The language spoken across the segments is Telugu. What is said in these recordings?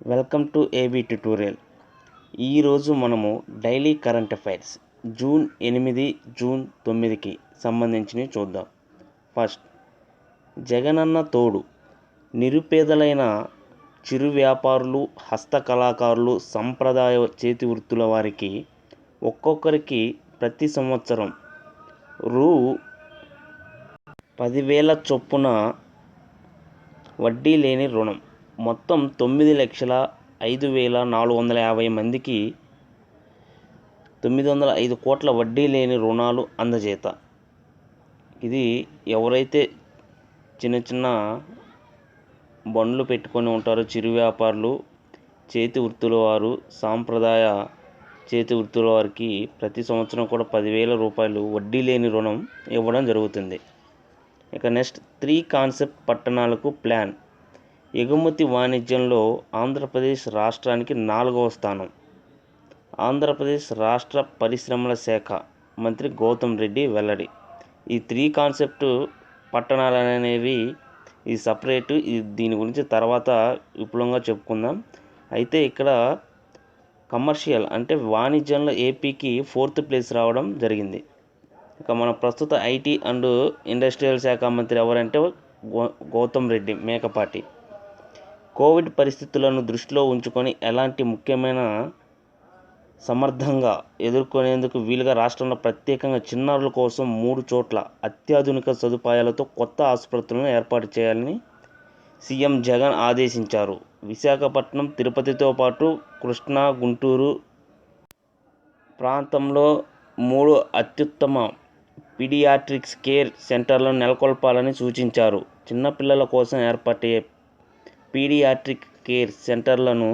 Welcome to AB tutorial. ఈరోజు మనము daily current affairs June 8 June 9కి సంబంధించినవి చూద్దాం. ఫస్ట్, జగనన్న తోడు. నిరుపేదలైన చిరు వ్యాపారులు, హస్తకళాకారులు, సంప్రదాయ చేతి వృత్తుల వారికి ఒక్కొక్కరికి ప్రతి సంవత్సరం రూ. 10,000 చొప్పున వడ్డీ లేని రుణం, మొత్తం 9,05,450 మందికి 905 కోట్ల వడ్డీ లేని రుణాలు అందజేత. ఇది ఎవరైతే చిన్న చిన్న బండ్లు పెట్టుకొని ఉంటారో, చిరు వ్యాపారులు, చేతి వృత్తుల వారు, సాంప్రదాయ చేతి వృత్తుల వారికి ప్రతి సంవత్సరం కూడా 10,000 రూపాయలు వడ్డీ లేని రుణం ఇవ్వడం జరుగుతుంది. ఇక నెక్స్ట్, 3 కాన్సెప్ట్ పట్టణాలకు ప్లాన్. ఎగుమతి వాణిజ్యంలో ఆంధ్రప్రదేశ్ రాష్ట్రానికి 4వ స్థానం. ఆంధ్రప్రదేశ్ రాష్ట్ర పరిశ్రమల శాఖ మంత్రి గౌతమ్ రెడ్డి వెల్లడి. ఈ 3 కాన్సెప్ట్ పట్టణాలు అనేవి ఈ సపరేటు, దీని గురించి తర్వాత విపులంగా చెప్పుకుందాం. అయితే ఇక్కడ కమర్షియల్ అంటే వాణిజ్యంలో ఏపీకి 4th ప్లేస్ రావడం జరిగింది. ఇక మన ప్రస్తుత ఐటీ అండ్ ఇండస్ట్రియల్ శాఖ మంత్రి ఎవరంటే గౌతమ్ రెడ్డి మేకపాటి. కోవిడ్ పరిస్థితులను దృష్టిలో ఉంచుకొని ఎలాంటి ముఖ్యమైన సమర్థంగా ఎదుర్కొనేందుకు వీలుగా రాష్ట్రంలో ప్రత్యేకంగా చిన్నారుల కోసం 3 చోట్ల అత్యాధునిక సదుపాయాలతో కొత్త ఆసుపత్రులను ఏర్పాటు చేయాలని సీఎం జగన్ ఆదేశించారు. విశాఖపట్నం, తిరుపతితో పాటు కృష్ణా, గుంటూరు ప్రాంతంలో 3 అత్యుత్తమ పీడియాట్రిక్స్ కేర్ సెంటర్లను నెలకొల్పాలని సూచించారు. చిన్నపిల్లల కోసం ఏర్పాటయ్యే పీడియాట్రిక్ కేర్ సెంటర్లను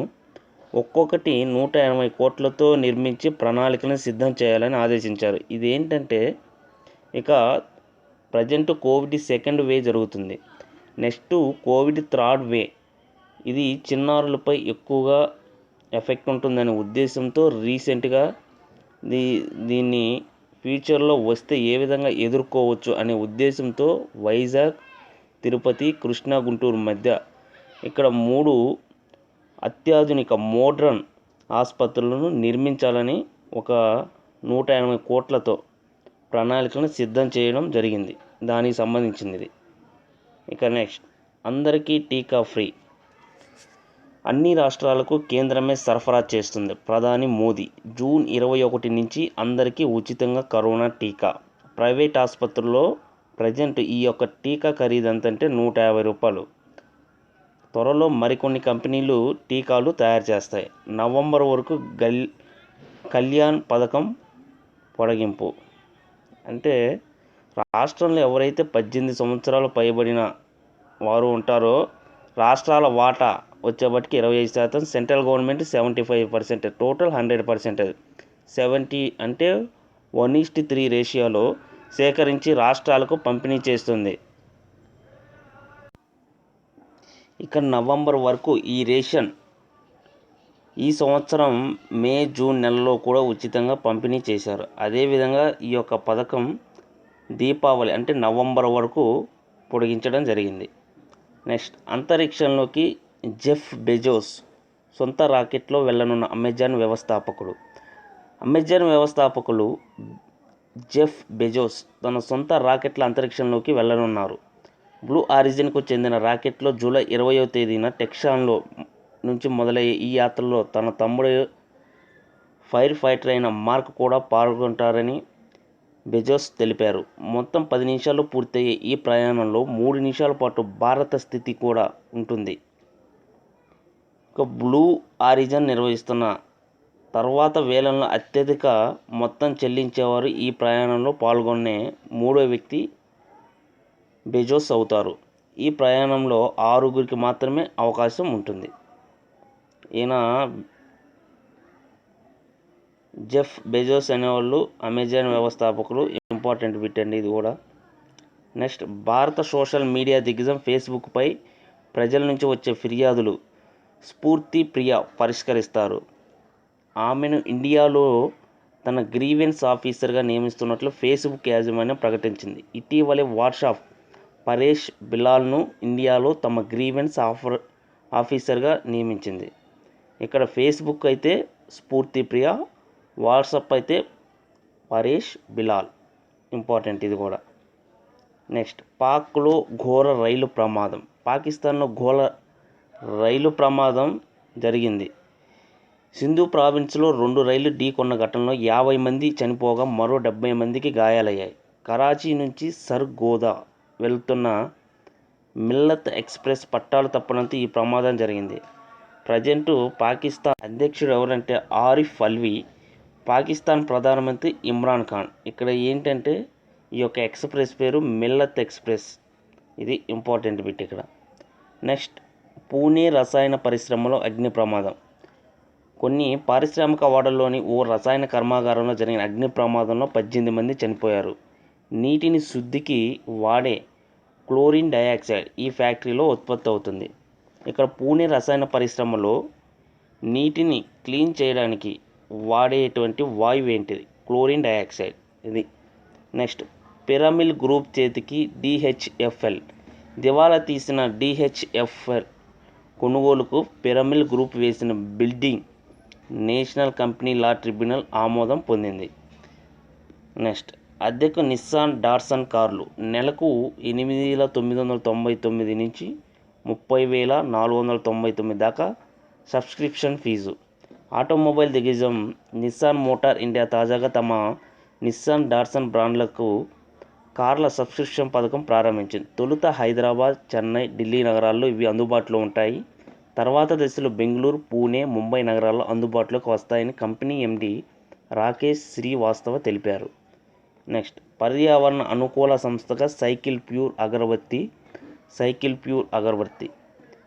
ఒక్కొక్కటి 180 కోట్లతో నిర్మించి ప్రణాళికలను సిద్ధం చేయాలని ఆదేశించారు. ఇదేంటంటే ఇక ప్రజెంట్ కోవిడ్ 2nd వేవ్ జరుగుతుంది. Next Covid 3rd wave. ఇది చిన్నారులపై ఎక్కువగా ఎఫెక్ట్ ఉంటుందనే ఉద్దేశంతో రీసెంట్గా దీన్ని ఫ్యూచర్లో వస్తే ఏ విధంగా ఎదుర్కోవచ్చు అనే ఉద్దేశంతో వైజాగ్, తిరుపతి, కృష్ణా, గుంటూరు మధ్య ఇక్కడ 3 అత్యాధునిక మోడ్రన్ ఆసుపత్రులను నిర్మించాలని ఒక 180 కోట్లతో ప్రణాళికలను సిద్ధం చేయడం జరిగింది. దానికి సంబంధించింది. ఇక నెక్స్ట్, అందరికీ టీకా ఫ్రీ. అన్ని రాష్ట్రాలకు కేంద్రమే సరఫరా చేస్తుంది ప్రధాని మోదీ. జూన్ 21 నుంచి అందరికీ ఉచితంగా కరోనా టీకా. ప్రైవేట్ ఆసుపత్రుల్లో ప్రజెంట్ ఈ యొక్క టీకా ఖరీదు ఎంతంటే 150 రూపాయలు. త్వరలో మరికొన్ని కంపెనీలు టీకాలు తయారు చేస్తాయి. నవంబర్ వరకు కళ్యాణ్ పథకం పొడిగింపు. అంటే రాష్ట్రంలో ఎవరైతే 18 సంవత్సరాలు పైబడిన వారు ఉంటారో రాష్ట్రాల వాటా వచ్చేబట్టికి 25%, సెంట్రల్ గవర్నమెంట్ 75%, టోటల్ 100%. 70 అంటే 1:3 రేషియోలో సేకరించి రాష్ట్రాలకు పంపిణీ చేస్తుంది. ఇక నవంబర్ వరకు ఈ రేషన్ ఈ సంవత్సరం మే, జూన్ నెలలో కూడా ఉచితంగా పంపిణీ చేశారు. అదేవిధంగా ఈ యొక్క పథకం దీపావళి అంటే నవంబర్ వరకు పొడిగించడం జరిగింది. నెక్స్ట్, అంతరిక్షంలోకి జెఫ్ బెజోస్ సొంత రాకెట్లో వెళ్ళనున్న అమెజాన్ వ్యవస్థాపకులు జెఫ్ బెజోస్ తన సొంత రాకెట్ల అంతరిక్షంలోకి వెళ్ళనున్నారు. బ్లూ ఆరిజిన్కు చెందిన రాకెట్లో జూలై 20వ తేదీన టెక్సాస్లో నుంచి మొదలయ్యే ఈ యాత్రలో తన తమ్ముడు ఫైర్ ఫైటర్ అయిన మార్క్ కూడా పాల్గొంటారని బెజోస్ తెలిపారు. మొత్తం 10 నిమిషాల్లో పూర్తయ్యే ఈ ప్రయాణంలో 3 నిమిషాల పాటు భారత స్థితి కూడా ఉంటుంది. ఇక బ్లూ ఆరిజిన్ నిర్వహిస్తున్న తర్వాత వేలంలో అత్యధిక మొత్తం చెల్లించేవారు ఈ ప్రయాణంలో పాల్గొనే 3వ వ్యక్తి బెజోస్ అవుతారు. ఈ ప్రయాణంలో 6గురికి మాత్రమే అవకాశం ఉంటుంది. ఈయన జెఫ్ బెజోస్ అనేవాళ్ళు అమెజాన్ వ్యవస్థాపకులు. ఇంపార్టెంట్ బిట్ అండి ఇది కూడా. నెక్స్ట్, భారత సోషల్ మీడియా దిగ్గజం ఫేస్బుక్పై ప్రజల నుంచి వచ్చే ఫిర్యాదులు స్ఫూర్తి ప్రియ పరిష్కరిస్తారు. ఆమెను ఇండియాలో తన గ్రీవెన్స్ ఆఫీసర్గా నియమిస్తున్నట్లు ఫేస్బుక్ యాజమాన్యం ప్రకటించింది. ఇటీవలే వాట్సాప్ పరేష్ బిలాల్ను ఇండియాలో తమ గ్రీవెన్స్ ఆఫీసర్గా నియమించింది. ఇక్కడ ఫేస్బుక్ అయితే స్ఫూర్తి ప్రియ, వాట్సాప్ అయితే పరేష్ బిలాల్. ఇంపార్టెంట్ ఇది కూడా. నెక్స్ట్, పాక్లో ఘోర రైలు ప్రమాదం. పాకిస్తాన్లో ఘోర రైలు ప్రమాదం జరిగింది. సింధు ప్రావిన్స్లో 2 రైళ్లు ఢీకొన్న ఘటనలో 50 మంది చనిపోగా మరో 70 మందికి గాయాలయ్యాయి. కరాచీ నుంచి సర్గోదా వెళ్తున్న మిల్లత్ ఎక్స్ప్రెస్ పట్టాలు తప్పడంతో ఈ ప్రమాదం జరిగింది. ప్రజెంటు పాకిస్తాన్ అధ్యక్షుడు ఎవరంటే ఆరిఫ్ అల్వీ, పాకిస్తాన్ ప్రధానమంత్రి ఇమ్రాన్ ఖాన్. ఇక్కడ ఏంటంటే ఈ యొక్క ఎక్స్ప్రెస్ పేరు మిల్లత్ ఎక్స్ప్రెస్. ఇది ఇంపార్టెంట్ బిట్ ఇక్కడ. నెక్స్ట్, పూణే రసాయన పరిశ్రమలో అగ్ని ప్రమాదం. కొన్ని పారిశ్రామిక వాడల్లోని ఓ రసాయన కర్మాగారంలో జరిగిన అగ్ని ప్రమాదంలో 18 మంది చనిపోయారు. నీటిని శుద్ధికి వాడే క్లోరిన్ డయాక్సైడ్ ఈ ఫ్యాక్టరీలో ఉత్పత్తి అవుతుంది. ఇక్కడ పూణే రసాయన పరిశ్రమలో నీటిని క్లీన్ చేయడానికి వాడేటువంటి వాయువు ఏంటిది? Chlorine dioxide. ఇది. నెక్స్ట్, పిరమిల్ గ్రూప్ చేతికి డిహెచ్ఎఫ్ఎల్. దివాలా తీసిన డిహెచ్ఎఫ్ఎల్ కొనుగోలుకు పిరమిల్ గ్రూప్ వేసిన building national company law tribunal ఆమోదం పొందింది. నెక్స్ట్, అద్దెకు నిస్సాన్ డాట్సన్ కార్లు. నెలకు 8,999 నుంచి 30,499 దాకా సబ్స్క్రిప్షన్ ఫీజు. ఆటోమొబైల్ దిగ్గజం నిస్సాన్ మోటార్ ఇండియా తాజాగా తమ నిస్సాన్ డాట్సన్ బ్రాండ్లకు కార్ల సబ్స్క్రిప్షన్ పథకం ప్రారంభించింది. తొలుత హైదరాబాద్, చెన్నై, ఢిల్లీ నగరాల్లో ఇవి అందుబాటులో ఉంటాయి. తర్వాత దశలో బెంగళూరు, పూణే, ముంబై నగరాల్లో అందుబాటులోకి వస్తాయని కంపెనీ ఎండి రాకేష్ శ్రీవాస్తవ తెలిపారు. నెక్స్ట్, పర్యావరణ అనుకూల సంస్థగా సైకిల్ ప్యూర్ అగరబత్తి.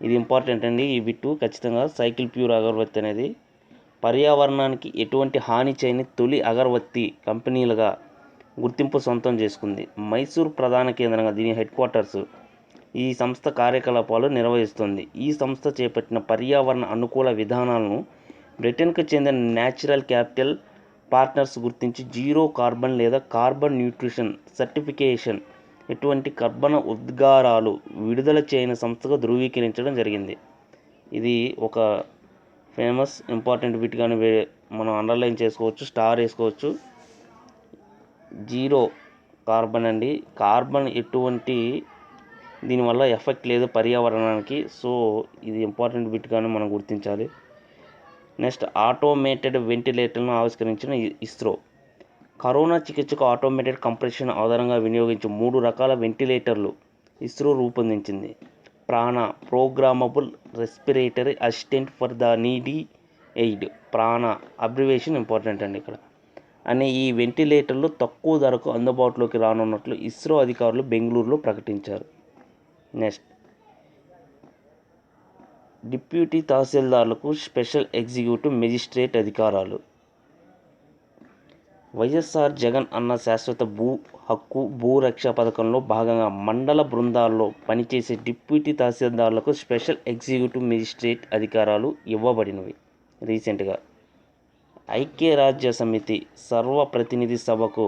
ఇది ఇంపార్టెంట్ అండి. ఈ బిట్టు ఖచ్చితంగా. సైకిల్ ప్యూర్ అగరబత్తి అనేది పర్యావరణానికి ఎటువంటి హాని చేయని తొలి అగరబత్తి కంపెనీలుగా గుర్తింపు సొంతం చేసుకుంది. మైసూర్ ప్రధాన కేంద్రంగా దీని హెడ్ క్వార్టర్స్ ఈ సంస్థ కార్యకలాపాలు నిర్వహిస్తుంది. ఈ సంస్థ చేపట్టిన పర్యావరణ అనుకూల విధానాలను బ్రిటన్కు చెందిన న్యాచురల్ క్యాపిటల్ పార్ట్నర్స్ గుర్తించి జీరో కార్బన్ లేదా కార్బన్ న్యూట్రిషన్ సర్టిఫికేషన్ ఎటువంటి కర్బన ఉద్గారాలు విడుదల చేయని సంస్థగా ధృవీకరించడం జరిగింది. ఇది ఒక ఫేమస్ ఇంపార్టెంట్ బిట్ కానీ మనం అండర్లైన్ చేసుకోవచ్చు, స్టార్ వేసుకోవచ్చు. జీరో కార్బన్ అండి. కార్బన్ ఎటువంటి దీనివల్ల ఎఫెక్ట్ లేదు పర్యావరణానికి. సో ఇది ఇంపార్టెంట్ బిట్ కానీ మనం గుర్తించాలి. నెక్స్ట్, ఆటోమేటెడ్ వెంటిలేటర్లను ఆవిష్కరించిన ఇస్రో. కరోనా చికిత్సకు ఆటోమేటెడ్ కంప్రెషన్ ఆధారంగా వినియోగించే 3 రకాల వెంటిలేటర్లు ఇస్రో రూపొందించింది. Prana programmable respiratory assistant for the needy aid, Prana abbreviation important అండి ఇక్కడ, అనే ఈ వెంటిలేటర్లు తక్కువ ధరకు అందుబాటులోకి రానున్నట్లు ఇస్రో అధికారులు బెంగళూరులో ప్రకటించారు. నెక్స్ట్, డిప్యూటీ తహసీల్దార్లకు స్పెషల్ ఎగ్జిక్యూటివ్ మెజిస్ట్రేట్ అధికారాలు. వైఎస్ఆర్ జగన్ అన్న శాశ్వత భూరక్ష పథకంలో భాగంగా మండల బృందాల్లో పనిచేసే డిప్యూటీ తహసీల్దార్లకు స్పెషల్ ఎగ్జిక్యూటివ్ మెజిస్ట్రేట్ అధికారాలు ఇవ్వబడినవి. రీసెంట్గా ఐక్యరాజ్య సమితి సర్వప్రతినిధి సభకు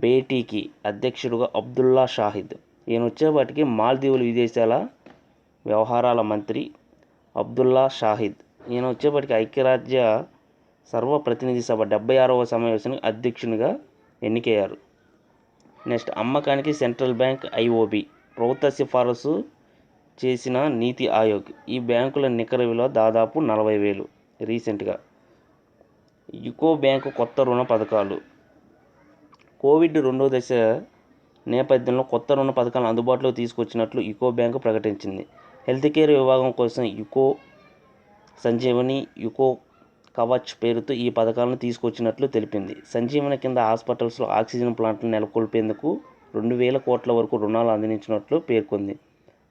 భేటీకి అధ్యక్షుడుగా అబ్దుల్లా షాహిద్. ఈయన వచ్చేపాటికి మాల్దీవుల విదేశాల వ్యవహారాల మంత్రి అబ్దుల్లా షాహిద్. ఈయన వచ్చేపాటికి ఐక్యరాజ్య సర్వప్రతినిధి సభ 76వ సమావేశానికి అధ్యక్షునిగా ఎన్నికయ్యారు. నెక్స్ట్, అమ్మకానికి సెంట్రల్ బ్యాంక్ ఐఓబి ప్రభుత్వ సిఫారసు చేసిన నీతి ఆయోగ్. ఈ బ్యాంకుల నికర విలువ దాదాపు 40,000. రీసెంట్గా యుకో బ్యాంకు కొత్త రుణ పథకాలు. కోవిడ్ 2వ దశ నేపథ్యంలో కొత్త రుణ పథకాలను అందుబాటులోకి తీసుకొచ్చినట్లు యుకో బ్యాంకు ప్రకటించింది. హెల్త్ కేర్ విభాగం కోసం యుకో సంజీవని, యుకో కవచ్ పేరుతో ఈ పథకాలను తీసుకొచ్చినట్లు తెలిపింది. సంజీవని కింద హాస్పిటల్స్లో ఆక్సిజన్ ప్లాంట్లు నెలకొల్పేందుకు 2,000 కోట్ల వరకు రుణాలు అందించినట్లు పేర్కొంది.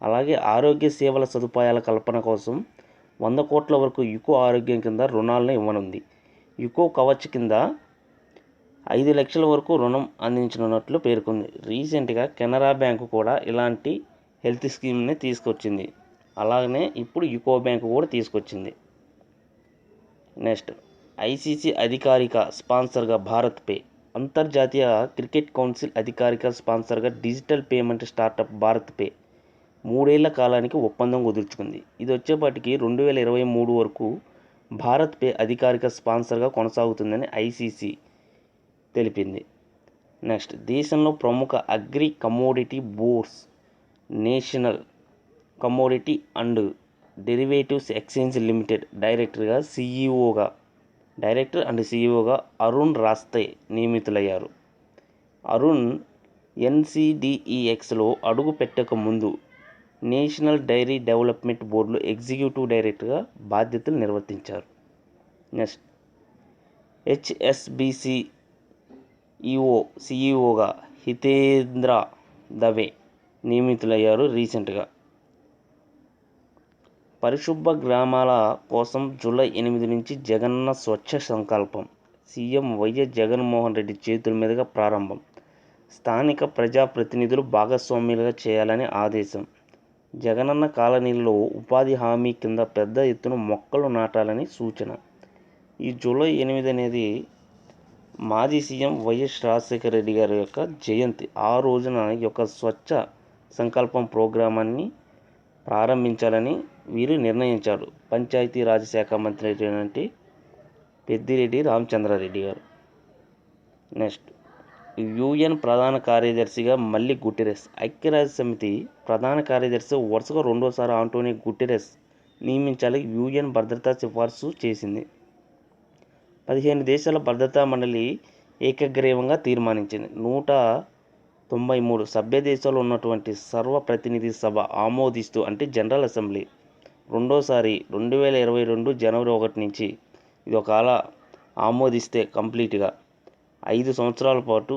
అలాగే ఆరోగ్య సేవల సదుపాయాల కల్పన కోసం 100 కోట్ల వరకు యుకో ఆరోగ్యం కింద రుణాలను ఇవ్వనుంది. యుకో కవచ్ కింద 5 లక్షల వరకు రుణం అందించనున్నట్లు పేర్కొంది. రీసెంట్గా కెనరా బ్యాంకు కూడా ఇలాంటి హెల్త్ స్కీమ్ని తీసుకొచ్చింది. అలాగనే ఇప్పుడు యుకో బ్యాంకు కూడా తీసుకొచ్చింది. నెక్స్ట్, ఐసీసీ అధికారిక స్పాన్సర్గా భారత్ పే. అంతర్జాతీయ క్రికెట్ కౌన్సిల్ అధికారిక స్పాన్సర్గా digital payment startup BharatPe 3 ఏళ్ల కాలానికి ఒప్పందం కుదుర్చుకుంది. ఇది వచ్చేపాటికి 2023 వరకు భారత్పై అధికారిక స్పాన్సర్గా కొనసాగుతుందని ఐసీసీ తెలిపింది. నెక్స్ట్, దేశంలో ప్రముఖ agri commodity boards national commodity and derivatives exchange limited director and సీఈఓగా అరుణ్ రాస్తే నియమితులయ్యారు. అరుణ్ ఎన్సీడీఈఎక్స్లో అడుగు పెట్టక ముందు నేషనల్ డైరీ డెవలప్మెంట్ బోర్డులో ఎగ్జిక్యూటివ్ డైరెక్టర్గా బాధ్యతలు నిర్వర్తించారు. నెక్స్ట్, హెచ్ఎస్బీసీ సీఈఓగా హితేంద్ర దవే నియమితులయ్యారు రీసెంట్గా. పరిశుభ్ర గ్రామాల కోసం జూలై 8 నుంచి జగనన్న స్వచ్ఛ సంకల్పం సీఎం వైఎస్ జగన్మోహన్ రెడ్డి చేతుల మీదుగా ప్రారంభం. స్థానిక ప్రజాప్రతినిధులు భాగస్వామ్యులుగా చేయాలని ఆదేశం. జగనన్న కాలనీల్లో ఉపాధి హామీ కింద పెద్ద ఎత్తున మొక్కలు నాటాలని సూచన. ఈ జూలై 8 అనేది మాజీ సీఎం వైఎస్ రాజశేఖర రెడ్డి గారి యొక్క జయంతి. ఆ రోజున ఈ యొక్క స్వచ్ఛ సంకల్పం ప్రోగ్రామాన్ని ప్రారంభించాలని వీరు నిర్ణయించారు. పంచాయతీరాజ్ శాఖ మంత్రి అయినటువంటి పెద్దిరెడ్డి రామచంద్రారెడ్డి గారు. నెక్స్ట్, యుఎన్ ప్రధాన కార్యదర్శిగా మళ్ళీ గుటెరెస్. ఐక్యరాజ్య సమితి ప్రధాన కార్యదర్శి వరుసగా రెండోసారి ఆంటోనియో గుటెరెస్ నియమించాలని యుఎన్ భద్రతా సిఫార్సు చేసింది. 15 దేశాల భద్రతా మండలి ఏకగ్రీవంగా తీర్మానించింది. 193 సభ్య దేశాలు ఉన్నటువంటి సర్వప్రతినిధి సభ ఆమోదిస్తూ, అంటే జనరల్ అసెంబ్లీ రెండోసారి 2022 జనవరి 1 నుంచి ఇది ఒకవేళ ఆమోదిస్తే కంప్లీట్గా 5 సంవత్సరాల పాటు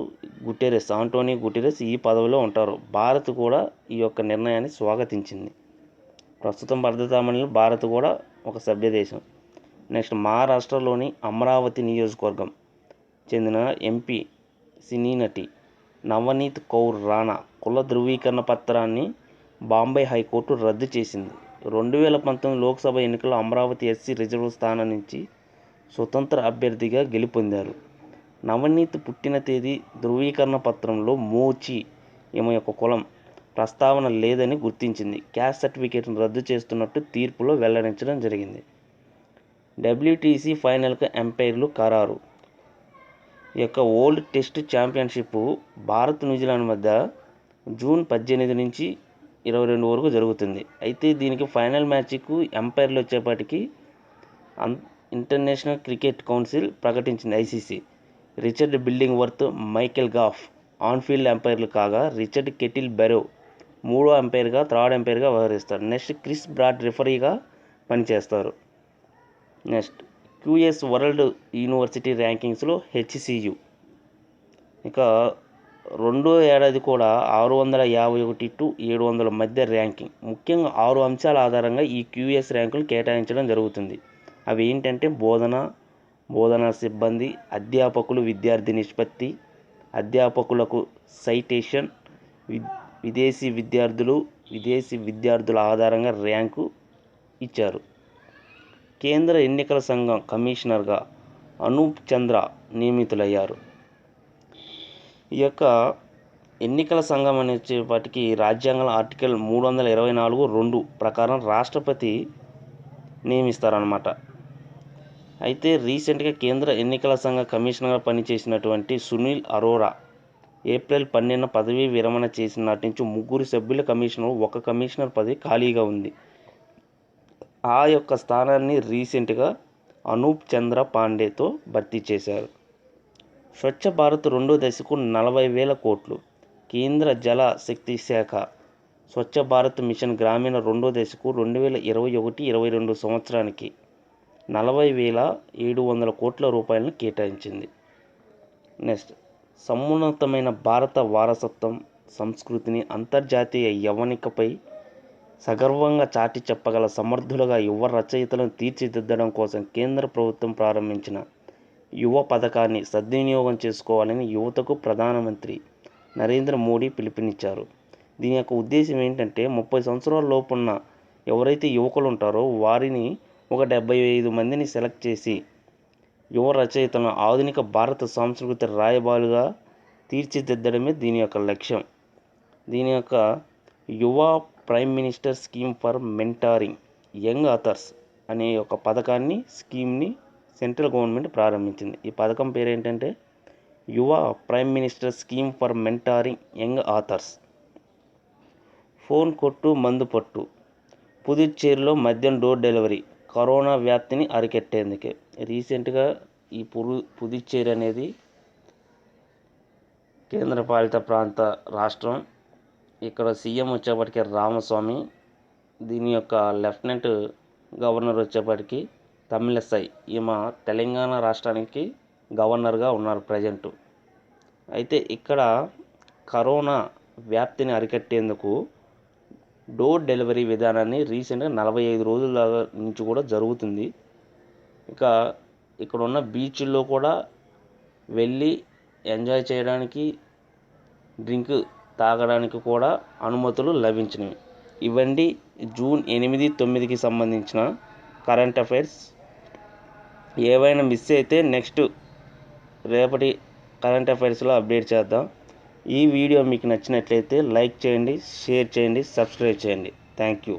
ఆంటోనియో గుటెరెస్ ఈ పదవిలో ఉంటారు. భారత్ కూడా ఈ యొక్క నిర్ణయాన్ని స్వాగతించింది. ప్రస్తుతం భద్రతా మండలిలో భారత్ కూడా ఒక సభ్య దేశం. నెక్స్ట్, మహారాష్ట్రలోని అమరావతి నియోజకవర్గం చెందిన ఎంపీ సినీ నటి నవనీత్ కౌర్ రాణా కుల ధృవీకరణ పత్రాన్ని బాంబే హైకోర్టు రద్దు చేసింది. 2019 లోక్సభ ఎన్నికల్లో అమరావతి ఎస్సీ రిజర్వ్ స్థానం నుంచి స్వతంత్ర అభ్యర్థిగా గెలుపొందారు. నవనీత్ పుట్టిన తేదీ ధృవీకరణ పత్రంలో మోచి ఈమె యొక్క కులం ప్రస్తావన లేదని గుర్తించింది. క్యాస్ట్ సర్టిఫికేట్ను రద్దు చేస్తున్నట్టు తీర్పులో వెల్లడించడం జరిగింది. డబ్ల్యూటీసీ ఫైనల్కు ఎంపైర్లు ఖరారు. ఈ యొక్క world test championship Bharat New Zealand మధ్య జూన్ 18 నుంచి 22 వరకు జరుగుతుంది. అయితే దీనికి ఫైనల్ మ్యాచ్కు ఎంపైర్లు వచ్చేపాటికి ఇంటర్నేషనల్ క్రికెట్ కౌన్సిల్ ప్రకటించింది. ICC Richard Illingworth, Michael Gough on field ఎంపైర్లు కాగా, రిచర్డ్ కెటిల్ బెరో థర్డ్ ఎంపైర్గా వ్యవహరిస్తారు. నెక్స్ట్, క్రిస్ బ్రాడ్ రిఫరీగా పనిచేస్తారు. నెక్స్ట్, క్యూఎస్ వరల్డ్ యూనివర్సిటీ ర్యాంకింగ్స్లో హెచ్సియు ఇక రెండో ఏడాది కూడా 651 to 700 మధ్య ర్యాంకింగ్. ముఖ్యంగా 6 అంశాల ఆధారంగా ఈ క్యూఎస్ ర్యాంకులు కేటాయించడం జరుగుతుంది. అవి ఏంటంటే బోధనా సిబ్బంది, అధ్యాపకులు విద్యార్థి నిష్పత్తి, అధ్యాపకులకు సైటేషన్, విదేశీ విద్యార్థుల ఆధారంగా ర్యాంకు ఇచ్చారు. కేంద్ర ఎన్నికల సంఘం కమిషనర్గా అనూప్ చంద్ర నియమితులయ్యారు. ఈ యొక్క ఎన్నికల సంఘం అనేప్పటికీ రాజ్యాంగం ఆర్టికల్ 324(2) ప్రకారం రాష్ట్రపతి నియమిస్తారన్నమాట. అయితే రీసెంట్గా కేంద్ర ఎన్నికల సంఘ కమిషనర్గా పనిచేసినటువంటి సునీల్ అరోరా ఏప్రిల్ 12 పదవీ విరమణ చేసిన నాటి నుంచి 3 సభ్యుల కమిషనర్, 1 కమిషనర్ పదవి ఖాళీగా ఉంది. ఆ యొక్క స్థానాన్ని రీసెంట్గా అనూప్ చంద్ర పాండేతో భర్తీ చేశారు. స్వచ్ఛ భారత్ రెండో దశకు 40,000 కోట్లు. కేంద్ర జల శక్తి శాఖ స్వచ్ఛ భారత్ మిషన్ గ్రామీణ రెండో దశకు 2021-22 సంవత్సరానికి 40,700 కోట్ల రూపాయలను కేటాయించింది. నెక్స్ట్, సమున్నతమైన భారత వారసత్వం, సంస్కృతిని అంతర్జాతీయ యవనికపై సగర్వంగా చాటి చెప్పగల సమర్థులుగా యువ రచయితలను తీర్చిదిద్దడం కోసం కేంద్ర ప్రభుత్వం ప్రారంభించిన యువ పథకాన్ని సద్వినియోగం చేసుకోవాలని యువతకు ప్రధానమంత్రి నరేంద్ర మోడీ పిలుపునిచ్చారు. దీని యొక్క ఉద్దేశం ఏంటంటే 30 సంవత్సరాల లోపున్న ఎవరైతే యువకులు ఉంటారో వారిని ఒక 75 మందిని సెలెక్ట్ చేసి యువ రచయితలను ఆధునిక భారత సాంస్కృతిక రాయబారులుగా తీర్చిదిద్దడమే దీని యొక్క లక్ష్యం. దీని యొక్క యువ prime minister scheme for mentoring young authors అనే ఒక పథకాన్ని స్కీమ్ని సెంట్రల్ గవర్నమెంట్ ప్రారంభించింది. ఈ పథకం పేరు ఏంటంటే యువ prime minister scheme for mentoring young authors. Phone కొట్టు మందు పట్టు. పుదుచ్చేరిలో మద్యం డోర్ డెలివరీ కరోనా వ్యాప్తిని అరికెట్టేందుకే. రీసెంట్గా ఈ పుదుచ్చేరి అనేది కేంద్రపాలిత ప్రాంత రాష్ట్రం. ఇక్కడ సీఎం వచ్చేప్పటికి రామస్వామి, దీని యొక్క లెఫ్టినెంట్ గవర్నర్ వచ్చేప్పటికి తమిళసై. ఈమె తెలంగాణ రాష్ట్రానికి గవర్నర్గా ఉన్నారు ప్రజెంటు. అయితే ఇక్కడ కరోనా వ్యాప్తిని అరికట్టేందుకు డోర్ డెలివరీ విధానాన్ని రీసెంట్గా 45 రోజుల నుంచి కూడా జరుగుతుంది. ఇక ఇక్కడ ఉన్న బీచ్ల్లో కూడా వెళ్ళి ఎంజాయ్ చేయడానికి, డ్రింక్ తాగడానికి కూడా అనుమతులు లభించినవి. ఇవండి జూన్ 8, 9కి సంబంధించిన కరెంట్ అఫైర్స్. ఏవైనా మిస్ అయితే నెక్స్ట్ రేపటి కరెంట్ అఫైర్స్లో అప్డేట్ చేద్దాం. ఈ వీడియో మీకు నచ్చినట్లయితే లైక్ చేయండి, షేర్ చేయండి, సబ్స్క్రైబ్ చేయండి. Thank you.